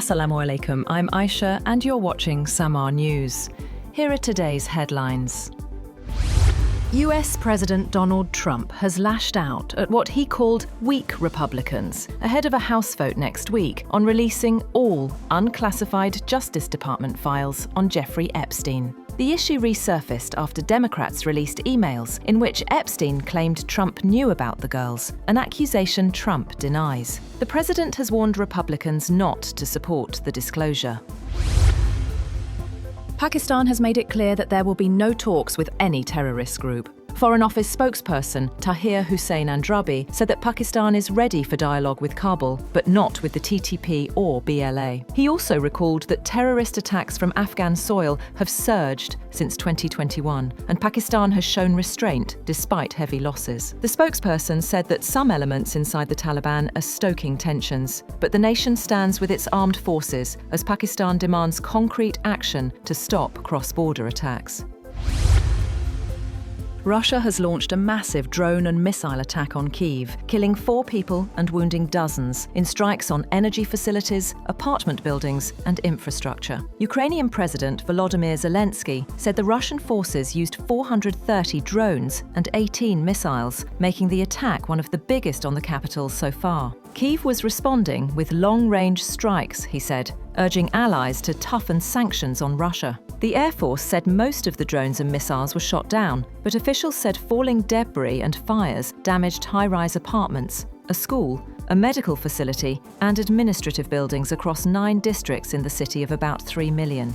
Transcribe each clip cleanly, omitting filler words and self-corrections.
Assalamu alaikum, I'm Aisha and you're watching SAMAA News. Here are today's headlines. US President Donald Trump has lashed out at what he called weak Republicans ahead of a House vote next week on releasing all unclassified Justice Department files on Jeffrey Epstein. The issue resurfaced after Democrats released emails in which Epstein claimed Trump knew about the girls, an accusation Trump denies. The president has warned Republicans not to support the disclosure. Pakistan has made it clear that there will be no talks with any terrorist group. Foreign Office spokesperson Tahir Hussain Andrabi said that Pakistan is ready for dialogue with Kabul, but not with the TTP or BLA. He also recalled that terrorist attacks from Afghan soil have surged since 2021, and Pakistan has shown restraint despite heavy losses. The spokesperson said that some elements inside the Taliban are stoking tensions, but the nation stands with its armed forces as Pakistan demands concrete action to stop cross-border attacks. Russia has launched a massive drone and missile attack on Kyiv, killing 4 people and wounding dozens in strikes on energy facilities, apartment buildings and infrastructure. Ukrainian President Volodymyr Zelensky said the Russian forces used 430 drones and 18 missiles, making the attack one of the biggest on the capital so far. Kyiv was responding with long-range strikes, he said, urging allies to toughen sanctions on Russia. The Air Force said most of the drones and missiles were shot down, but officials said falling debris and fires damaged high-rise apartments, a school, a medical facility, and administrative buildings across 9 districts in the city of about 3 million.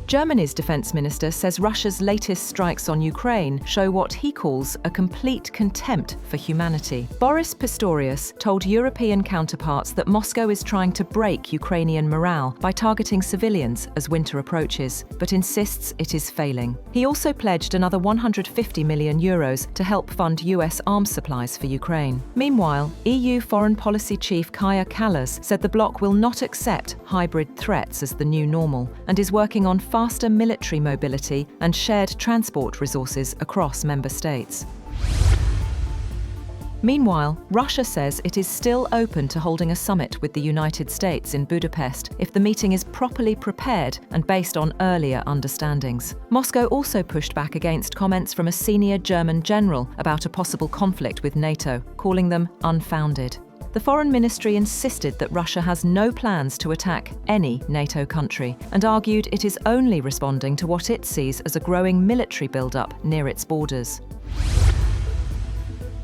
Germany's defense minister says Russia's latest strikes on Ukraine show what he calls a complete contempt for humanity. Boris Pistorius told European counterparts that Moscow is trying to break Ukrainian morale by targeting civilians as winter approaches, but insists it is failing. He also pledged another €150 million to help fund US arms supplies for Ukraine. Meanwhile, EU Foreign Policy Chief Kaja Kallas said the bloc will not accept hybrid threats as the new normal and is working on faster military mobility and shared transport resources across member states. Meanwhile, Russia says it is still open to holding a summit with the United States in Budapest if the meeting is properly prepared and based on earlier understandings. Moscow also pushed back against comments from a senior German general about a possible conflict with NATO, calling them unfounded. The Foreign Ministry insisted that Russia has no plans to attack any NATO country and argued it is only responding to what it sees as a growing military build-up near its borders.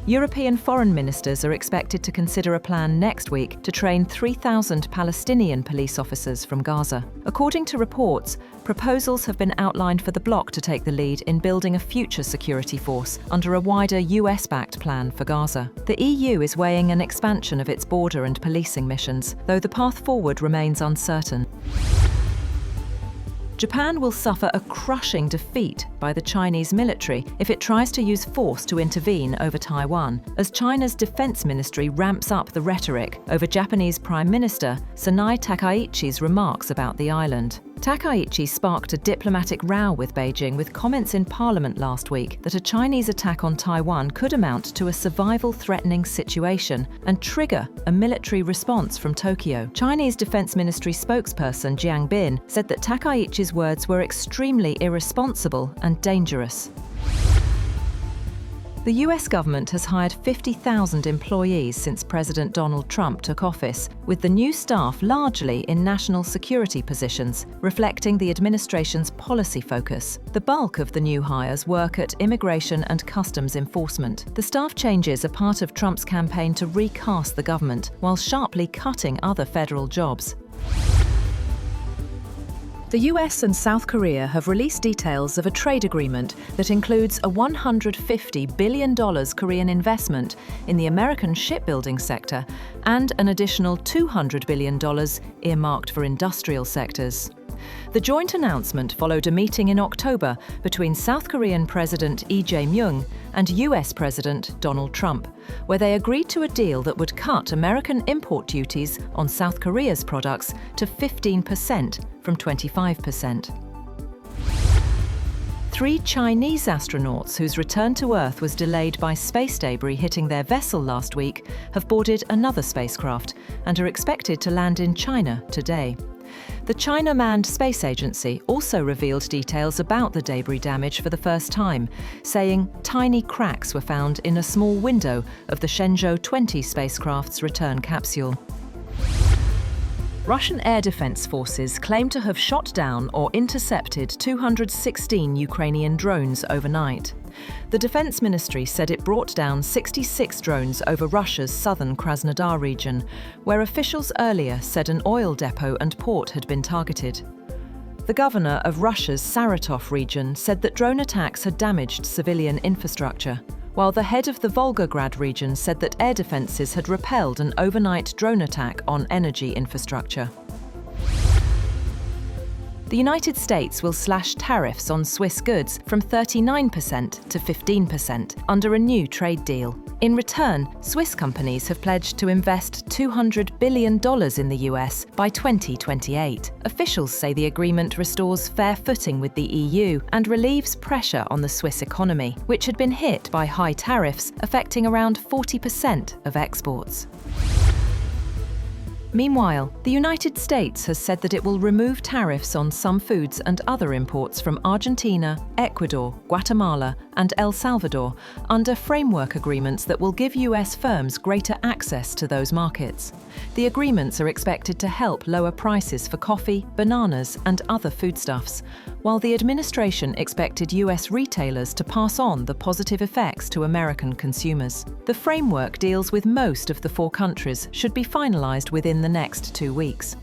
European foreign ministers are expected to consider a plan next week to train 3,000 Palestinian police officers from Gaza. According to reports, proposals have been outlined for the bloc to take the lead in building a future security force under a wider US-backed plan for Gaza. The EU is weighing an expansion of its border and policing missions, though the path forward remains uncertain. Japan will suffer a crushing defeat by the Chinese military if it tries to use force to intervene over Taiwan, as China's defense ministry ramps up the rhetoric over Japanese Prime Minister Sanai Takaichi's remarks about the island. Takaichi sparked a diplomatic row with Beijing with comments in Parliament last week that a Chinese attack on Taiwan could amount to a survival-threatening situation and trigger a military response from Tokyo. Chinese Defense Ministry spokesperson Jiang Bin said that Takaichi's words were extremely irresponsible and dangerous. The US government has hired 50,000 employees since President Donald Trump took office, with the new staff largely in national security positions, reflecting the administration's policy focus. The bulk of the new hires work at immigration and customs enforcement. The staff changes are part of Trump's campaign to recast the government, while sharply cutting other federal jobs. The US and South Korea have released details of a trade agreement that includes a $150 billion Korean investment in the American shipbuilding sector and an additional $200 billion earmarked for industrial sectors. The joint announcement followed a meeting in October between South Korean President Lee Jae-myung and US President Donald Trump, where they agreed to a deal that would cut American import duties on South Korea's products to 15% from 25%. 3 Chinese astronauts whose return to Earth was delayed by space debris hitting their vessel last week have boarded another spacecraft and are expected to land in China today. The China Manned Space Agency also revealed details about the debris damage for the first time, saying tiny cracks were found in a small window of the Shenzhou 20 spacecraft's return capsule. Russian air defense forces claim to have shot down or intercepted 216 Ukrainian drones overnight. The Defense Ministry said it brought down 66 drones over Russia's southern Krasnodar region, where officials earlier said an oil depot and port had been targeted. The governor of Russia's Saratov region said that drone attacks had damaged civilian infrastructure, while the head of the Volgograd region said that air defences had repelled an overnight drone attack on energy infrastructure. The United States will slash tariffs on Swiss goods from 39% to 15% under a new trade deal. In return, Swiss companies have pledged to invest $200 billion in the US by 2028. Officials say the agreement restores fair footing with the EU and relieves pressure on the Swiss economy, which had been hit by high tariffs affecting around 40% of exports. Meanwhile, the United States has said that it will remove tariffs on some foods and other imports from Argentina, Ecuador, Guatemala, and El Salvador under framework agreements that will give US firms greater access to those markets. The agreements are expected to help lower prices for coffee, bananas, and other foodstuffs, while the administration expected US retailers to pass on the positive effects to American consumers. The framework deals with most of the 4 countries, should be finalized within the next 2 weeks.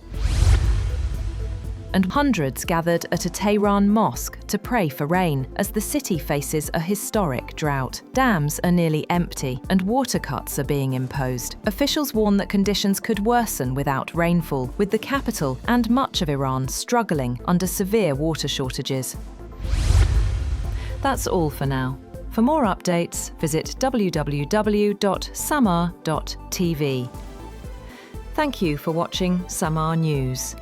And hundreds gathered at a Tehran mosque to pray for rain as the city faces a historic drought. Dams are nearly empty and water cuts are being imposed. Officials warn that conditions could worsen without rainfall, with the capital and much of Iran struggling under severe water shortages. That's all for now. For more updates, visit www.SAMAA TV. Thank you for watching SAMAA News.